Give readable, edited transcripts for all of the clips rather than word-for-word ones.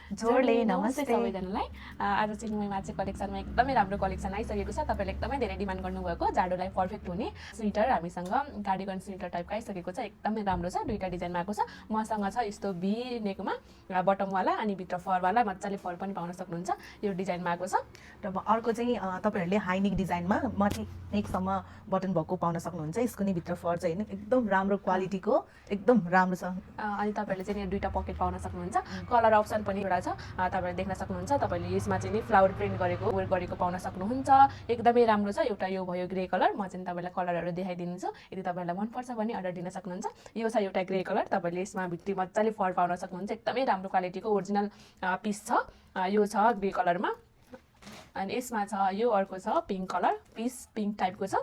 जोडले नमस्ते सबैजनालाई। आज चाहिँ मैमाचे कलेक्सनमा एकदमै राम्रो कलेक्सन आइसकेको छ। तपाईँले एकदमै धेरै डिमान्ड गर्नुभएको जाडोलाई पर्फेक्ट हुने स्वेटर हामीसँग कार्डिगन स्वेटर टाइपको आइसकेको छ। एकदमै राम्रो छ, दुईटा डिजाइनमा आएको छ। मसँग छ यस्तो भी नेकमा बटमवाला अनि भित्र फरवाला, मजाले फर पनि पाउन सक्नुहुन्छ। यो डिजाइनमा आएको छ। र अर्को चाहिँ तपाईँहरूले हाई नेक डिजाइनमा माथि नेकसम्म बटन भएको पाउन सक्नुहुन्छ। यसको नि भित्र फर चाहिँ एकदम राम्रो क्वालिटीको, एकदम राम्रो छ। अनि तपाईँहरूले चाहिँ यो दुईटा पकेट पाउन सक्नुहुन्छ। कलर अप्सन पनि एउटा छ, तपाईँले देख्न सक्नुहुन्छ। तपाईँले यसमा चाहिँ नि फ्लावर प्रिन्ट गरेको वेयर गरेको पाउन सक्नुहुन्छ। एकदमै राम्रो छ। एउटा यो भयो ग्रे कलर, म चाहिँ तपाईँलाई कलरहरू देखाइदिन्छु। यदि तपाईँलाई मनपर्छ भने अर्डर दिन सक्नुहुन्छ। यो छ एउटा ग्रे कलर, तपाईँले यसमा भित्री मजाले फर पाउन सक्नुहुन्छ। एकदमै राम्रो क्वालिटीको ओरिजिनल पिस छ। यो छ ग्रे कलरमा। अनि यसमा छ यो अर्को छ पिङ्क कलर, पिस पिङ्क टाइपको छ।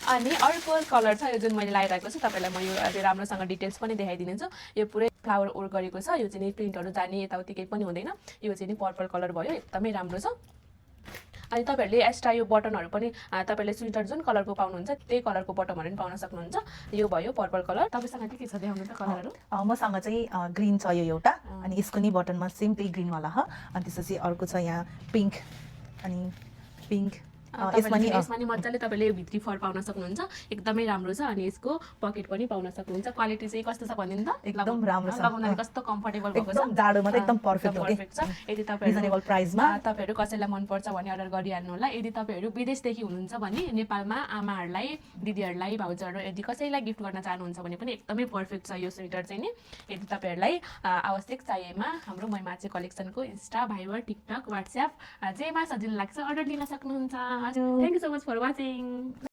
अनि अर्को कलर छ यो जुन मैले लगाइरहेको छु। तपाईँलाई म यो अझै राम्रोसँग डिटेल्स पनि देखाइदिन्छु। यो पुरै फ्लावर वर्क गरेको छ। यो चाहिँ प्रिन्टहरू जाने यताउति केही पनि हुँदैन। यो चाहिँ नि पर्पल कलर भयो, एकदमै राम्रो छ। अनि तपाईँहरूले एक्स्ट्रा यो बटनहरू पनि तपाईँले स्वेटर जुन कलरको पाउनुहुन्छ त्यही कलरको बटनहरू पनि पाउन सक्नुहुन्छ। यो भयो पर्पल कलर। तपाईँसँग के छ देखाउनु त कलरहरू? मसँग चाहिँ ग्रिन छ यो एउटा, अनि यसको नि बटनमा सेम त्यही ग्रिनवाला हो। अनि त्यसपछि अर्को छ यहाँ पिङ्क, अनि पिङ्क यसमा नि मजाले तपाईँले भित्री फर पाउन सक्नुहुन्छ। एकदमै राम्रो छ। अनि यसको पकेट पनि पाउन सक्नुहुन्छ। क्वालिटी चाहिँ कस्तो छ भनिदिनु त? एकदम राम्रो छ। लगाउनाले कस्तो कम्फर्टेबल भएको छ, एकदम जाडोमा त एकदम पर्फेक्ट हो। छ। यदि तपाईँहरू रिजनेबल प्राइसमा तपाईँहरू कसैलाई मनपर्छ भने अर्डर गरिहाल्नु होला। यदि तपाईँहरू विदेशदेखि हुनुहुन्छ भने नेपालमा आमाहरूलाई, दिदीहरूलाई, भाउजूहरू यदि कसैलाई गिफ्ट गर्न चाहनुहुन्छ भने पनि एकदमै पर्फेक्ट छ यो स्वेटर चाहिँ नि। यदि तपाईँहरूलाई आवश्यक चाहिएमा हाम्रो मैमाचे कलेक्सनको इन्स्टा, भाइबर, टिकटक, वाट्सएप जेमा सजिलो लाग्छ अर्डर लिन सक्नुहुन्छ। Thank you so much for watching.